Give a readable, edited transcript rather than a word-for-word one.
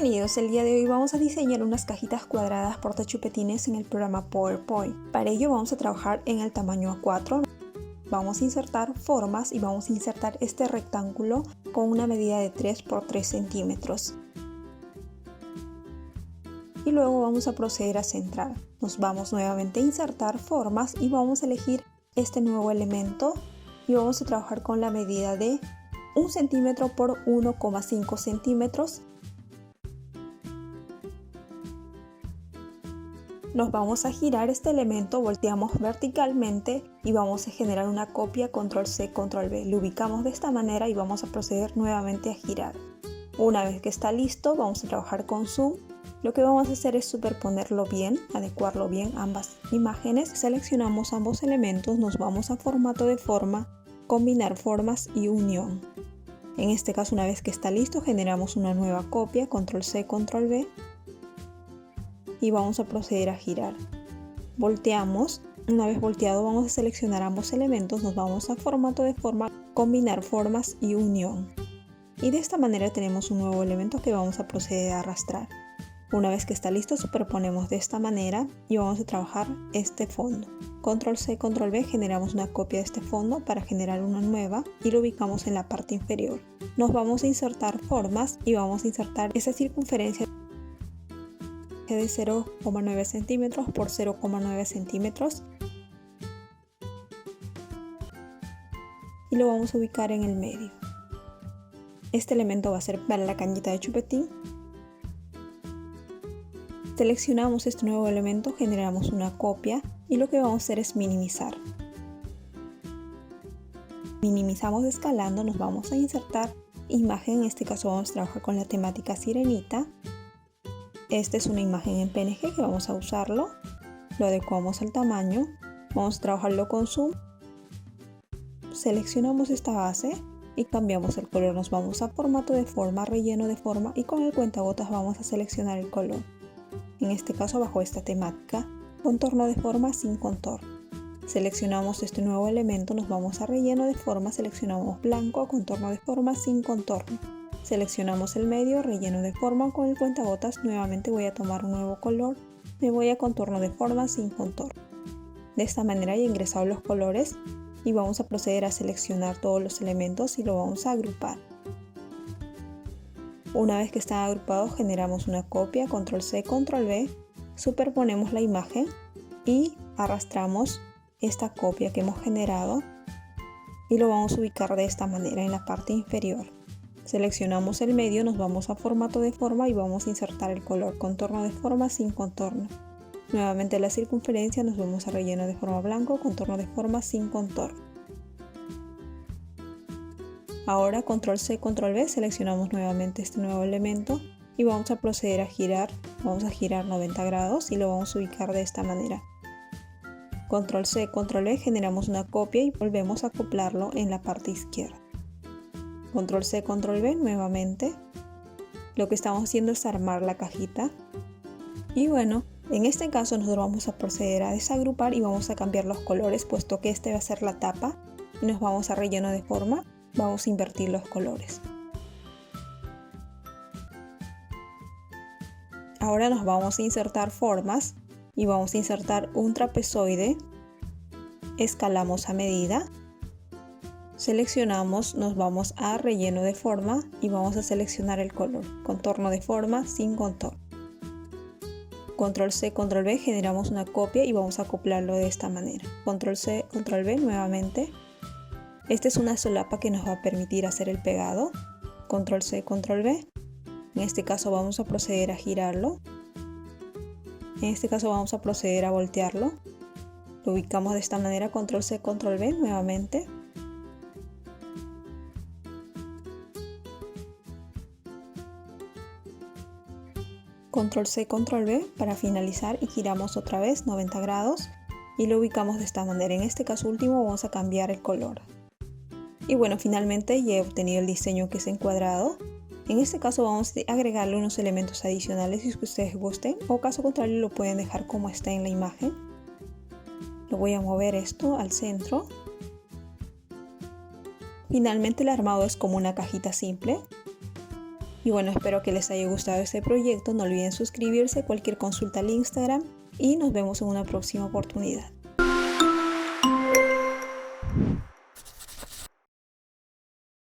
Bienvenidos, el día de hoy vamos a diseñar unas cajitas cuadradas portachupetines en el programa PowerPoint. Para ello vamos a trabajar en el tamaño A4. Vamos a insertar formas y vamos a insertar este rectángulo con una medida de 3 por 3 centímetros. Y luego vamos a proceder a centrar. Nos vamos nuevamente a insertar formas y vamos a elegir este nuevo elemento y vamos a trabajar con la medida de 1 centímetro por 1,5 centímetros. Nos vamos a girar este elemento, volteamos verticalmente y vamos a generar una copia, control C, control V. Lo ubicamos de esta manera y vamos a proceder nuevamente a girar. Una vez que está listo, vamos a trabajar con zoom. Lo que vamos a hacer es superponerlo bien, adecuarlo bien ambas imágenes. Seleccionamos ambos elementos, nos vamos a formato de forma, combinar formas y unión. En este caso, una vez que está listo, generamos una nueva copia, control C, control V. Y vamos a proceder a girar. Volteamos. Una vez volteado vamos a seleccionar ambos elementos, nos vamos a formato de forma, combinar formas y unión. Y de esta manera tenemos un nuevo elemento que vamos a proceder a arrastrar. Una vez que está listo, superponemos de esta manera y vamos a trabajar este fondo. Control C, control V, generamos una copia de este fondo para generar una nueva y lo ubicamos en la parte inferior. Nos vamos a insertar formas y vamos a insertar esa circunferencia de 0,9 centímetros por 0,9 centímetros y lo vamos a ubicar en el medio. Este elemento va a ser para la cañita de chupetín. Seleccionamos este nuevo elemento, generamos una copia y lo que vamos a hacer es minimizar. Minimizamos escalando, nos vamos a insertar imagen, en este caso vamos a trabajar con la temática sirenita. Esta es una imagen en PNG que vamos a usarlo, lo adecuamos al tamaño, vamos a trabajarlo con zoom, seleccionamos esta base y cambiamos el color, nos vamos a formato de forma, relleno de forma y con el cuentagotas vamos a seleccionar el color. En este caso bajo esta temática, contorno de forma sin contorno. Seleccionamos este nuevo elemento, nos vamos a relleno de forma, seleccionamos blanco, contorno de forma sin contorno. Seleccionamos el medio, relleno de forma con el cuentagotas, nuevamente voy a tomar un nuevo color, me voy a contorno de forma sin contorno. De esta manera ya he ingresado los colores y vamos a proceder a seleccionar todos los elementos y lo vamos a agrupar. Una vez que están agrupados generamos una copia, control C, control V, superponemos la imagen y arrastramos esta copia que hemos generado y lo vamos a ubicar de esta manera en la parte inferior. Seleccionamos el medio, nos vamos a formato de forma y vamos a insertar el color, contorno de forma sin contorno. Nuevamente la circunferencia, nos vamos a relleno de forma blanco, contorno de forma sin contorno. Ahora control C, control V, seleccionamos nuevamente este nuevo elemento y vamos a proceder a girar. Vamos a girar 90 grados y lo vamos a ubicar de esta manera. Control C, control V, generamos una copia y volvemos a acoplarlo en la parte izquierda. Control C, control V nuevamente. Lo que estamos haciendo es armar la cajita. Y bueno, en este caso nosotros vamos a proceder a desagrupar y vamos a cambiar los colores, puesto que este va a ser la tapa. Y nos vamos a relleno de forma, vamos a invertir los colores. Ahora nos vamos a insertar formas y vamos a insertar un trapezoide. Escalamos a medida. Seleccionamos, nos vamos a relleno de forma y vamos a seleccionar el color, contorno de forma sin contorno. Control C, control V, generamos una copia y vamos a acoplarlo de esta manera. Control C, control V nuevamente. Esta es una solapa que nos va a permitir hacer el pegado. Control C, control V. En este caso vamos a proceder a girarlo. En este caso vamos a proceder a voltearlo. Lo ubicamos de esta manera, control C, control V nuevamente. Control C, control V para finalizar y giramos otra vez 90 grados y lo ubicamos de esta manera. En este caso último vamos a cambiar el color. Y bueno, finalmente ya he obtenido el diseño que es encuadrado. En este caso vamos a agregarle unos elementos adicionales si ustedes gusten, o caso contrario lo pueden dejar como está en la imagen. Lo voy a mover esto al centro. Finalmente el armado es como una cajita simple. Y bueno, espero que les haya gustado este proyecto. No olviden suscribirse, cualquier consulta al Instagram y nos vemos en una próxima oportunidad.